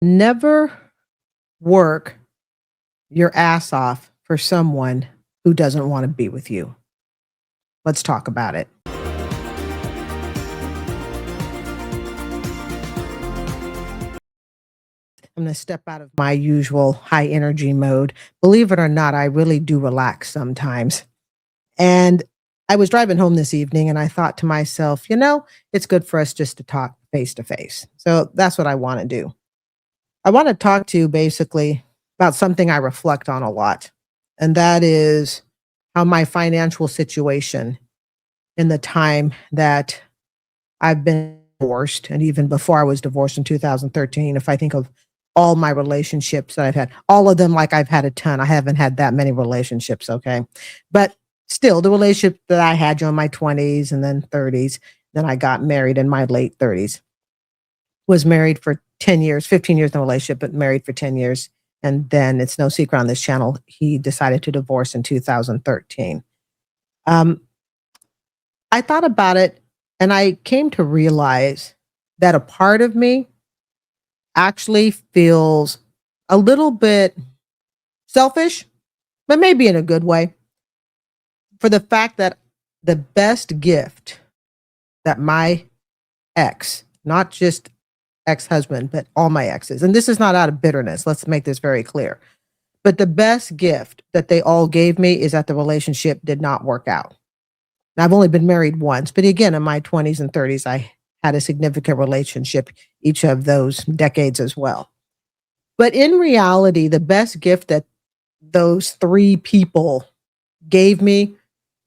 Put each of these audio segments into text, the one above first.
Never work your ass off for someone who doesn't want to be with you. Let's talk about it. I'm going to step out of my usual high energy mode. Believe it or not, I really do relax sometimes. And I was driving home this evening and I thought to myself, it's good for us just to talk face to face. So that's what I want to do. I want to talk to you basically about something I reflect on a lot, and that is how my financial situation in the time that I've been divorced, and even before I was divorced in 2013, if I think of all my relationships that I've had, all of them, like I've had a ton. I haven't had that many relationships, okay? But still, the relationship that I had during my 20s and then 30s, then I got married in my late 30s, was married for 10 years, 15 years in a relationship, but married for 10 years. And then it's no secret on this channel, he decided to divorce in 2013. Um, I thought about it and I came to realize that a part of me actually feels a little bit selfish, but maybe in a good way, for the fact that the best gift that my ex, not just ex-husband, but all my exes, and this is not out of bitterness, let's make this very clear, but the best gift that they all gave me is that the relationship did not work out. Now, I've only been married once, but again, in my 20s and 30s, I had a significant relationship each of those decades as well. But in reality, the best gift that those three people gave me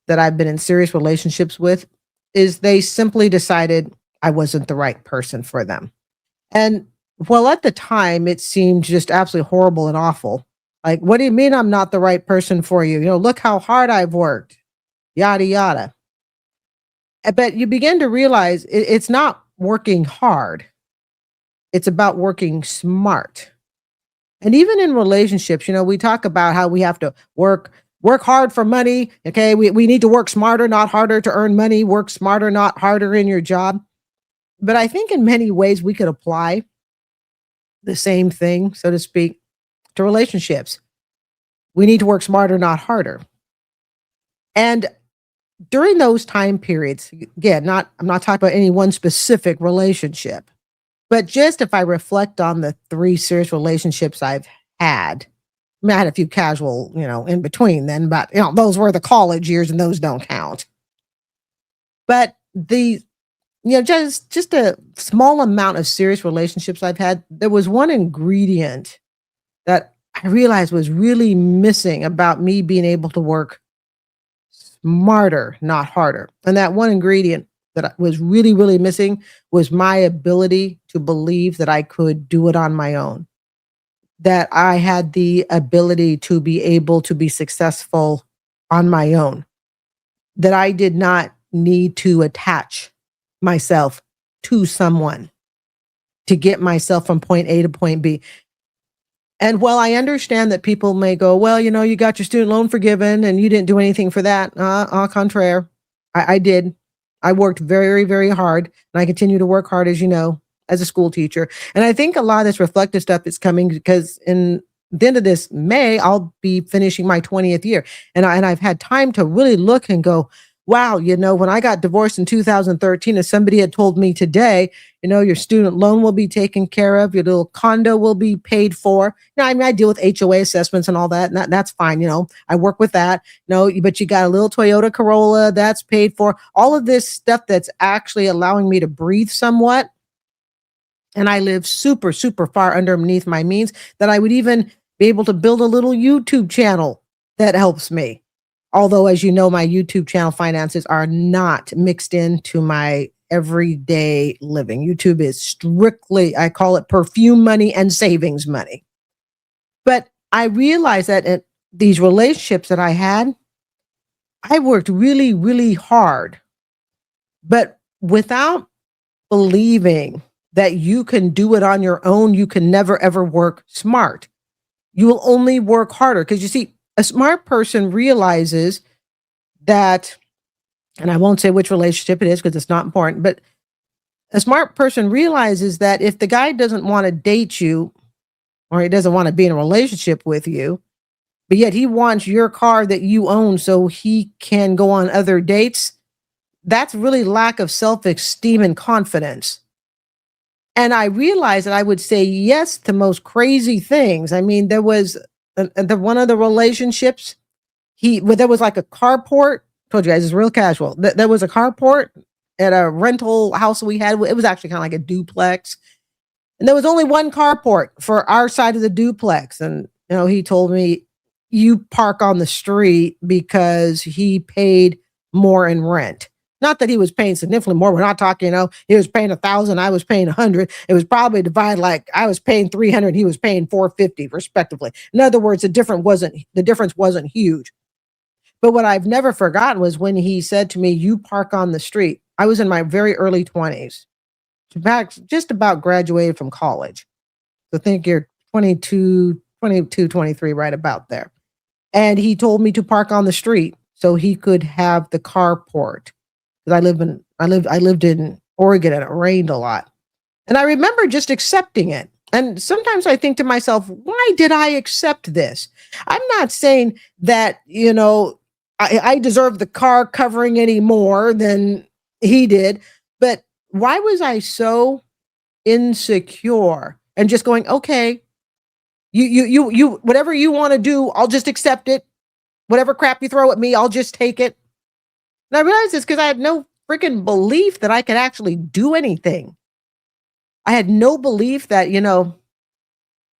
that I've been in serious relationships with is they simply decided I wasn't the right person for them. And well, at the time, it seemed just absolutely horrible and awful. Like, what do you mean I'm not the right person for you? Look how hard I've worked, yada, yada. But you begin to realize it's not working hard. It's about working smart. And even in relationships, we talk about how we have to work hard for money. Okay. We need to work smarter, not harder to earn money, work smarter, not harder in your job. But I think in many ways we could apply the same thing, so to speak, to relationships. We need to work smarter, not harder. And during those time periods, again, I'm not talking about any one specific relationship, but just if I reflect on the three serious relationships I've had, I mean, I had a few casual, in between then, but those were the college years and those don't count. But just a small amount of serious relationships I've had, there was one ingredient that I realized was really missing about me being able to work smarter, not harder. And that one ingredient that was really, really missing was my ability to believe that I could do it on my own, that I had the ability to be able to be successful on my own, that I did not need to attach myself to someone to get myself from point A to point B. And while I understand that people may go, well, you got your student loan forgiven and you didn't do anything for that. Au contraire, I did. I worked very, very hard, and I continue to work hard, as you know, as a school teacher. And I think a lot of this reflective stuff is coming because in the end of this May, I'll be finishing my 20th year. And I've had time to really look and go, wow, when I got divorced in 2013, if somebody had told me today, your student loan will be taken care of, your little condo will be paid for. I mean, I deal with HOA assessments and all that, and that's fine. I work with that. But you got a little Toyota Corolla that's paid for. All of this stuff that's actually allowing me to breathe somewhat. And I live super, super far underneath my means that I would even be able to build a little YouTube channel that helps me. Although, as you know, my YouTube channel finances are not mixed into my everyday living. YouTube is strictly, I call it perfume money and savings money. But I realized that in these relationships that I had, I worked really, really hard, but without believing that you can do it on your own, you can never, ever work smart. You will only work harder because you see, a smart person realizes that, and I won't say which relationship it is because it's not important, but a smart person realizes that if the guy doesn't want to date you, or he doesn't want to be in a relationship with you, but yet he wants your car that you own so he can go on other dates. That's really lack of self-esteem and confidence. And I realized that I would say yes to most crazy things. I mean, there was one of the relationships, there was like a carport. Told you guys it's real casual. There was a carport at a rental house we had. It was actually kind of like a duplex. And there was only one carport for our side of the duplex. And, he told me, you park on the street because he paid more in rent. Not that he was paying significantly more. We're not talking, he was paying 1,000, I was paying 100. It was probably divided like I was paying 300, he was paying 450 respectively. In other words, the difference wasn't huge. But what I've never forgotten was when he said to me, you park on the street. I was in my very early 20s, just about graduated from college. So think you're 22, 23, right about there. And he told me to park on the street so he could have the carport. Because I lived in Oregon and it rained a lot. And I remember just accepting it. And sometimes I think to myself, why did I accept this? I'm not saying that, I deserve the car covering any more than he did, but why was I so insecure and just going, okay, you, whatever you want to do, I'll just accept it. Whatever crap you throw at me, I'll just take it. And I realized this because I had no freaking belief that I could actually do anything. I had no belief that,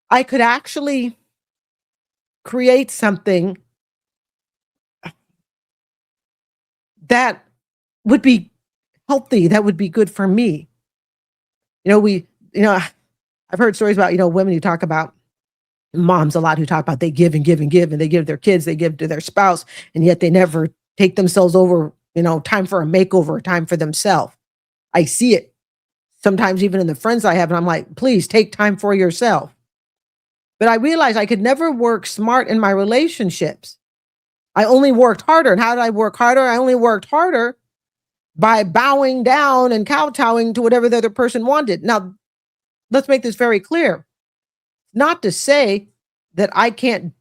I could actually create something that would be healthy, that would be good for me. I've heard stories about, women who talk about moms a lot who talk about they give and give and give, and they give their kids, they give to their spouse, and yet they never take themselves over, time for a makeover, time for themselves. I see it sometimes even in the friends I have, and I'm like, please take time for yourself. But I realized I could never work smart in my relationships. I only worked harder. And how did I work harder? I only worked harder by bowing down and kowtowing to whatever the other person wanted. Now, let's make this very clear. Not to say that I can't,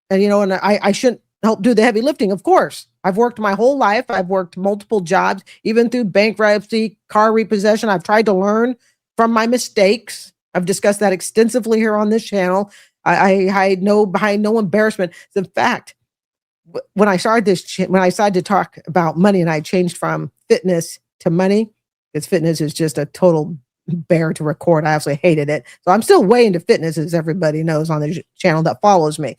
and I shouldn't help do the heavy lifting. Of course, I've worked my whole life. I've worked multiple jobs, even through bankruptcy, car repossession. I've tried to learn from my mistakes. I've discussed that extensively here on this channel. I hide behind no embarrassment. In fact, when I started when I decided to talk about money and I changed from fitness to money, because fitness is just a total bear to record. I absolutely hated it. So I'm still way into fitness, as everybody knows on the channel that follows me.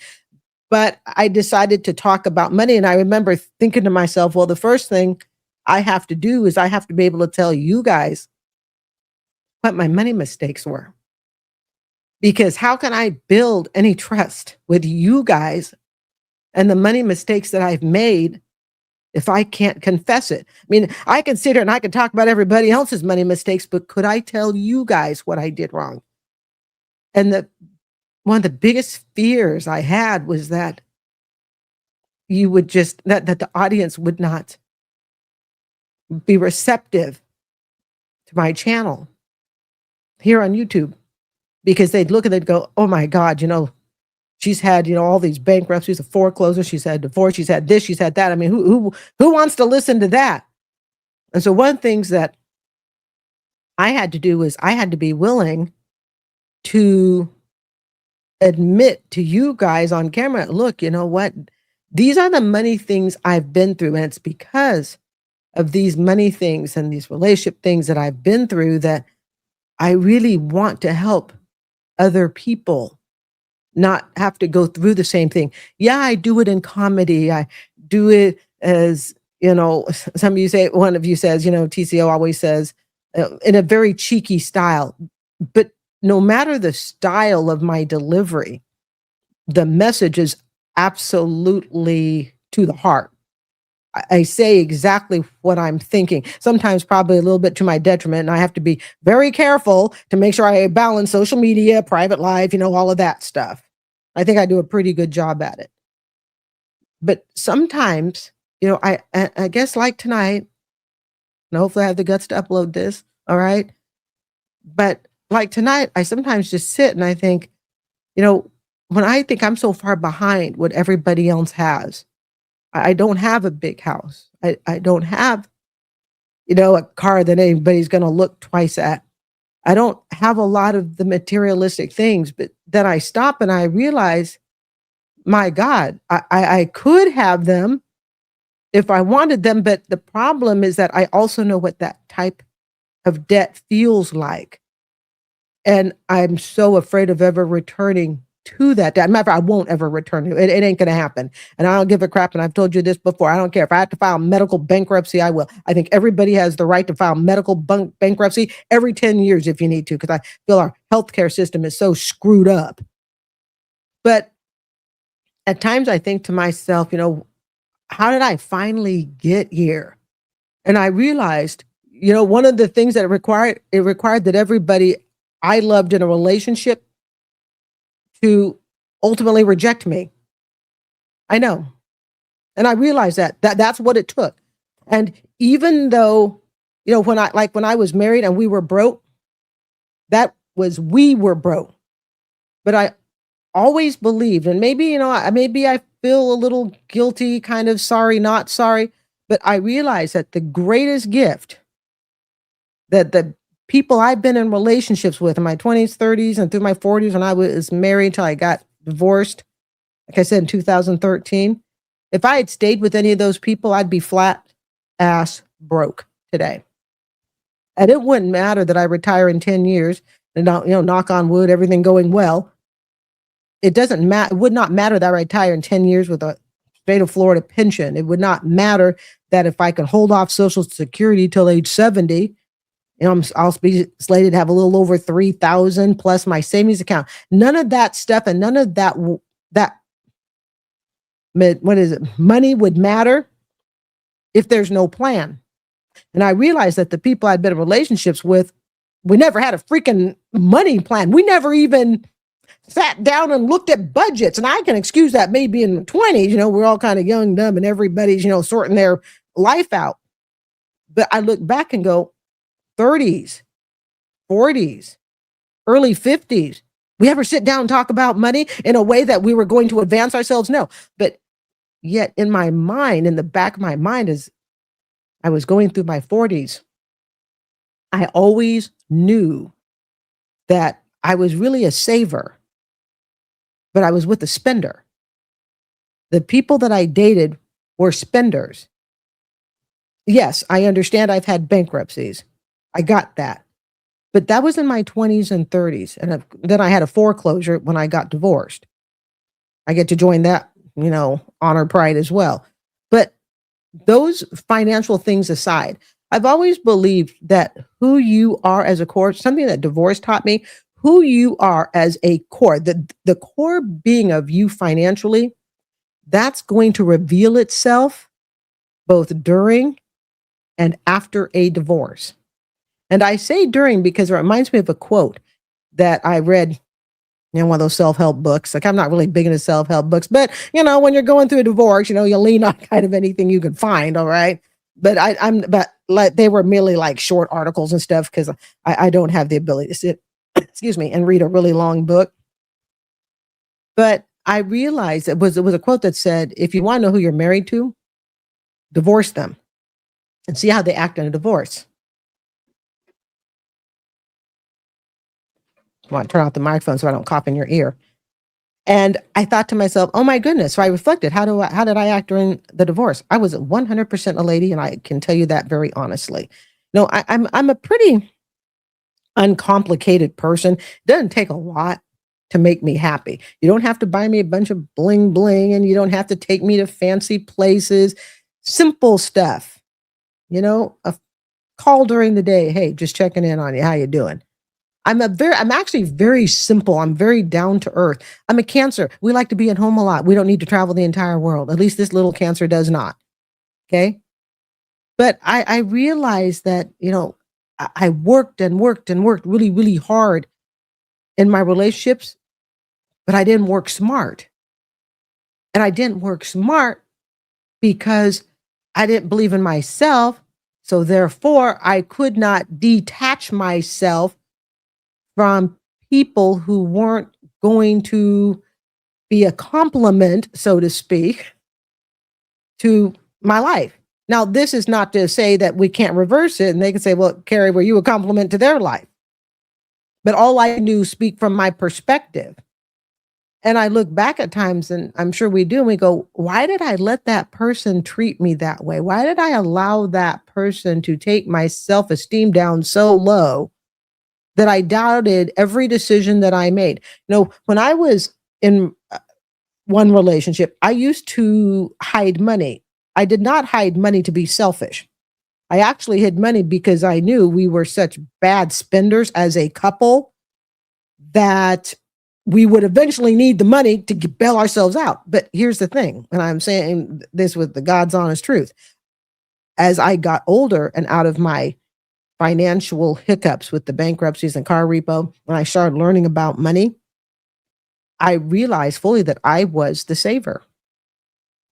But I decided to talk about money. And I remember thinking to myself, well, the first thing I have to do is I have to be able to tell you guys what my money mistakes were. Because how can I build any trust with you guys and the money mistakes that I've made if I can't confess it? I mean, I can sit here and I can talk about everybody else's money mistakes, but could I tell you guys what I did wrong? And one of the biggest fears I had was that you would that the audience would not be receptive to my channel here on YouTube, because they'd look and they'd go, oh my God, she's had, all these bankruptcies, a foreclosure, she's had divorce, she's had this, she's had that. I mean, who wants to listen to that? And so one of the things that I had to do was I had to be willing to admit to you guys on camera, look, you know what? These are the money things I've been through. And it's because of these money things and these relationship things that I've been through that I really want to help other people not have to go through the same thing. Yeah, I do it in comedy. I do it as, some of you say, one of you says, TCO always says, in a very cheeky style. But no matter the style of my delivery, the message is absolutely to the heart. I say exactly what I'm thinking, sometimes probably a little bit to my detriment. And I have to be very careful to make sure I balance social media, private life, all of that stuff. I think I do a pretty good job at it. But sometimes, I guess like tonight, and hopefully I have the guts to upload this. All right. But like tonight, I sometimes just sit and I think, You know, when I think I'm so far behind what everybody else has, I don't have a big house. I don't have, a car that anybody's going to look twice at. I don't have a lot of the materialistic things, but then I stop and I realize, my God, I could have them if I wanted them. But the problem is that I also know what that type of debt feels like. And I'm so afraid of ever returning to that debt. Matter of fact, I won't ever return to it. It ain't going to happen. And I don't give a crap. And I've told you this before. I don't care. If I have to file medical bankruptcy, I will. I think everybody has the right to file medical bankruptcy every 10 years if you need to, because I feel our healthcare system is so screwed up. But at times I think to myself, how did I finally get here? And I realized, one of the things that it required that everybody I loved in a relationship to ultimately reject me. I know. And I realized that's what it took. And even though, when I was married and we were broke, we were broke. But I always believed, and maybe I feel a little guilty, kind of sorry, not sorry, but I realized that the greatest gift that the people I've been in relationships with in my 20s, 30s, and through my 40s, when I was married till I got divorced, like I said, in 2013, if I had stayed with any of those people, I'd be flat ass broke today. And it wouldn't matter that I retire in 10 years and, knock on wood, everything going well. It doesn't matter. It would not matter that I retire in 10 years with a state of Florida pension. It would not matter that if I can hold off Social Security till age 70, I'll be slated to have a little over 3,000 plus my savings account. None of that stuff and none of that money would matter if there's no plan. And I realized that the people I'd been in relationships with, we never had a freaking money plan. We never even sat down and looked at budgets. And I can excuse that maybe in the 20s, we're all kind of young, dumb, and everybody's, sorting their life out. But I look back and go, 30s, 40s, early 50s. We ever sit down and talk about money in a way that we were going to advance ourselves? No. But yet in my mind, in the back of my mind, as I was going through my 40s, I always knew that I was really a saver, but I was with a spender. The people that I dated were spenders. Yes, I understand I've had bankruptcies. I got that. But that was in my 20s and 30s. And then I had a foreclosure when I got divorced. I get to join that, honor pride as well. But those financial things aside, I've always believed that who you are as a core, something that divorce taught me, who you are as a core, the core being of you financially, that's going to reveal itself both during and after a divorce. And I say during because it reminds me of a quote that I read in one of those self-help books. Like, I'm not really big into self-help books, but when you're going through a divorce, you lean on kind of anything you can find. All right. But but like they were merely like short articles and stuff because I don't have the ability to sit, excuse me, and read a really long book. But I realized it was a quote that said, if you want to know who you're married to, divorce them and see how they act in a divorce. I want to turn off the microphone so I don't cough in your ear. And I thought to myself, oh my goodness. So I reflected, how did I act during the divorce? I was 100% a lady, and I can tell you that very honestly. No, I'm a pretty uncomplicated person. It doesn't take a lot to make me happy. You don't have to buy me a bunch of bling bling, and you don't have to take me to fancy places. Simple stuff. A call during the day. Hey, just checking in on you. How you doing? I'm actually very simple. I'm very down to earth. I'm a Cancer. We like to be at home a lot. We don't need to travel the entire world. At least this little Cancer does not. Okay. But I realized that, I worked and worked and worked really, really hard in my relationships, but I didn't work smart. And I didn't work smart because I didn't believe in myself. So therefore, I could not detach myself from people who weren't going to be a compliment, so to speak, to my life. Now, this is not to say that we can't reverse it and they can say, well, Carrie, were you a compliment to their life? But all I can do is speak from my perspective. And I look back at times, and I'm sure we do, and we go, why did I let that person treat me that way? Why did I allow that person to take my self-esteem down so low that I doubted every decision that I made? When I was in one relationship, I used to hide money. I did not hide money to be selfish. I actually hid money because I knew we were such bad spenders as a couple that we would eventually need the money to bail ourselves out. But here's the thing, and I'm saying this with the God's honest truth. As I got older and out of my financial hiccups with the bankruptcies and car repo, when I started learning about money, I realized fully that I was the saver.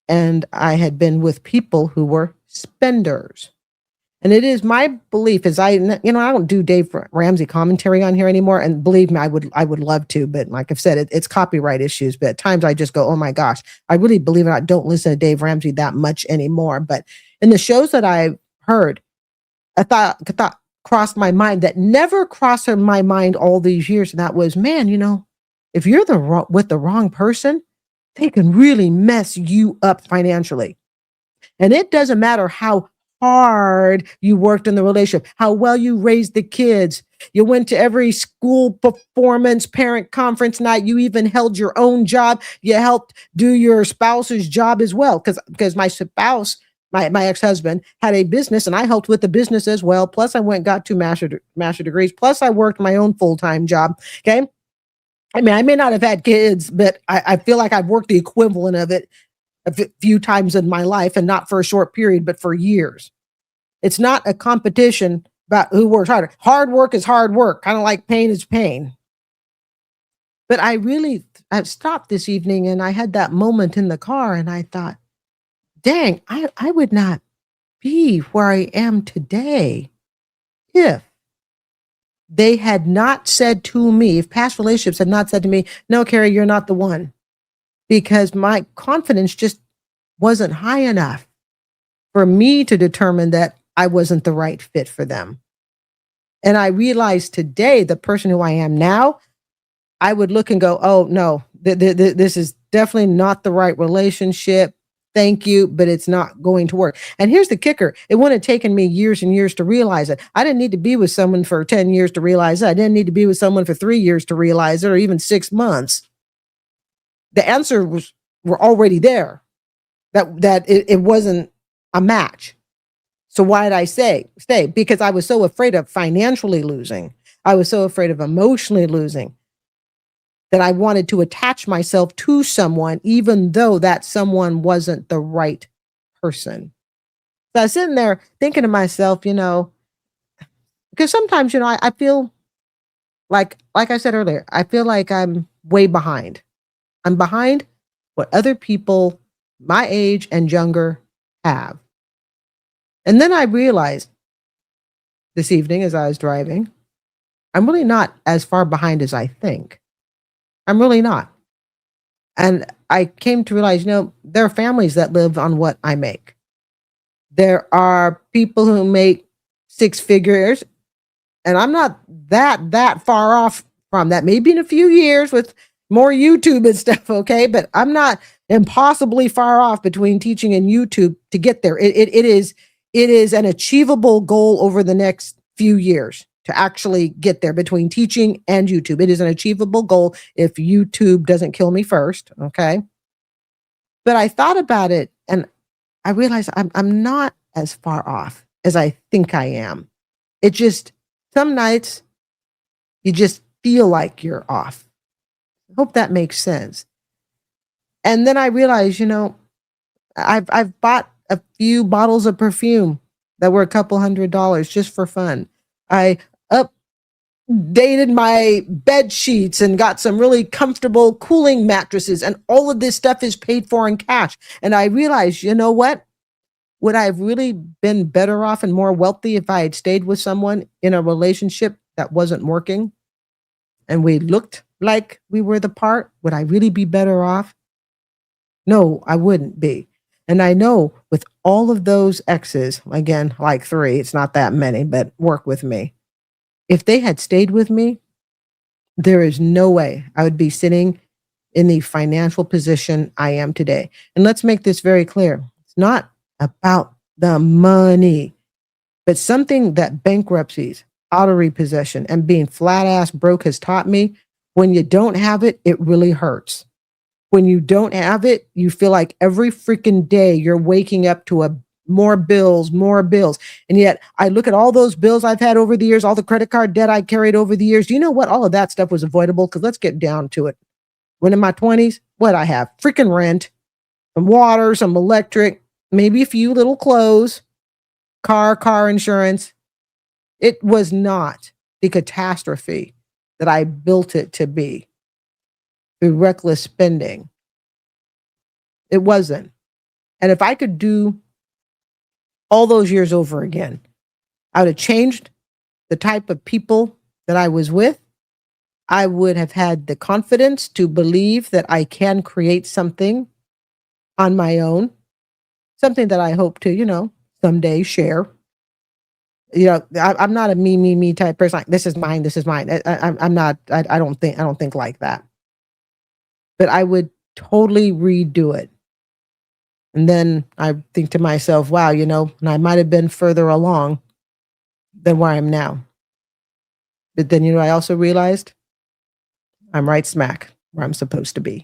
And I had been with people who were spenders. And it is my belief, as I don't do Dave Ramsey commentary on here anymore. And believe me, I would love to, but like I've said, it's copyright issues. But at times I just go, oh my gosh, I really believe it. I don't listen to Dave Ramsey that much anymore. But in the shows that I've heard, I thought crossed my mind that never crossed my mind all these years. And that was, man, if you're with the wrong person, they can really mess you up financially. And it doesn't matter how hard you worked in the relationship, how well you raised the kids. You went to every school performance, parent conference night. You even held your own job. You helped do your spouse's job as well. Because my spouse, my ex-husband, had a business and I helped with the business as well. Plus I went and got 2 master degrees. Plus I worked my own full-time job. Okay. I mean, I may not have had kids, but I feel like I've worked the equivalent of it a few times in my life, and not for a short period, but for years. It's not a competition about who works harder. Hard work is hard work, kind of like pain is pain. But I stopped this evening and I had that moment in the car and I thought, dang, I would not be where I am today if they had not said to me, if past relationships had not said to me, no, Carrie, you're not the one. Because my confidence just wasn't high enough for me to determine that I wasn't the right fit for them. And I realized today, the person who I am now, I would look and go, oh, no, this is definitely not the right relationship. Thank you, but it's not going to work. And here's the kicker. It wouldn't have taken me years and years to realize it. I didn't need to be with someone for 10 years to realize it. I didn't need to be with someone for 3 years to realize it, or even 6 months. The answer were already there, that it wasn't a match. So why did I stay? Because I was so afraid of financially losing. I was so afraid of emotionally losing that I wanted to attach myself to someone, even though that someone wasn't the right person. So I was sitting there thinking to myself, because sometimes, I feel like I said earlier, I feel like I'm way behind. I'm behind what other people my age and younger have. And then I realized this evening as I was driving, I'm really not as far behind as I think. I'm really not. And I came to realize, there are families that live on what I make. There are people who make 6 figures, and I'm not that far off from that. Maybe in a few years with more YouTube and stuff, okay? But I'm not impossibly far off between teaching and YouTube to get there. It is an achievable goal over the next few years to actually get there between teaching and YouTube. It is an achievable goal if YouTube doesn't kill me first, okay? But I thought about it and I realized I'm not as far off as I think I am. It just, some nights you just feel like you're off. I hope that makes sense. And then I realized, I've bought a few bottles of perfume that were a couple $100 just for fun. I updated my bed sheets and got some really comfortable cooling mattresses, and all of this stuff is paid for in cash. And I realized, you know what? Would I have really been better off and more wealthy if I had stayed with someone in a relationship that wasn't working? And we looked like we were the part, would I really be better off? No, I wouldn't be. And I know with all of those exes, again, like three, it's not that many, but work with me. If they had stayed with me, there is no way I would be sitting in the financial position I am today. And let's make this very clear. It's not about the money, but something that bankruptcies, auto repossession, and being flat ass broke has taught me. When you don't have it, it really hurts. When you don't have it, you feel like every freaking day you're waking up to a more bills, more bills. And yet I look at all those bills I've had over the years, all the credit card debt I carried over the years. Do you know what? All of that stuff was avoidable because let's get down to it. When in my 20s, what I have? Freaking rent, some water, some electric, maybe a few little clothes, car insurance. It was not the catastrophe that I built it to be through reckless spending. It wasn't. And if I could do all those years over again, I would have changed the type of people that I was with. I would have had the confidence to believe that I can create something on my own, something that I hope to, someday share. I'm not a me type person. Like, this is mine. This is mine. I'm not. I don't think like that. But I would totally redo it. And then I think to myself, wow, and I might have been further along than where I am now. But then, I also realized I'm right smack where I'm supposed to be.